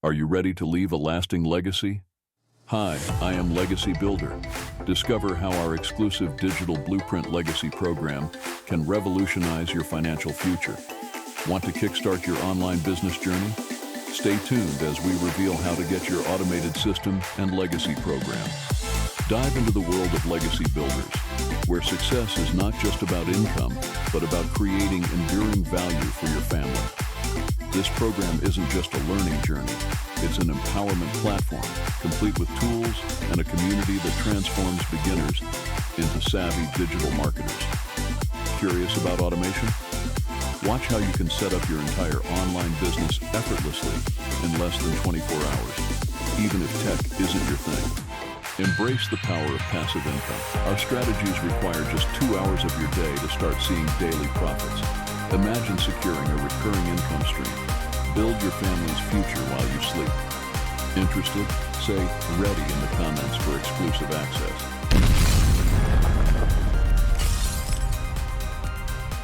Are you ready to leave a lasting legacy? Hi, I am Legacy Builder. Discover how our exclusive digital blueprint legacy program can revolutionize your financial future. Want to kickstart your online business journey? Stay tuned as we reveal how to get your automated system and legacy program. Dive into the world of legacy builders, where success is not just about income, but about creating enduring value for your family. This program isn't just a learning journey, it's an empowerment platform, complete with tools and a community that transforms beginners into savvy digital marketers. Curious about automation? Watch how you can set up your entire online business effortlessly in less than 24 hours, even if tech isn't your thing. Embrace the power of passive income. Our strategies require just 2 hours of your day to start seeing daily profits. Imagine securing a recurring income stream. Build your family's future while you sleep. Interested? Say ready in the comments for exclusive access.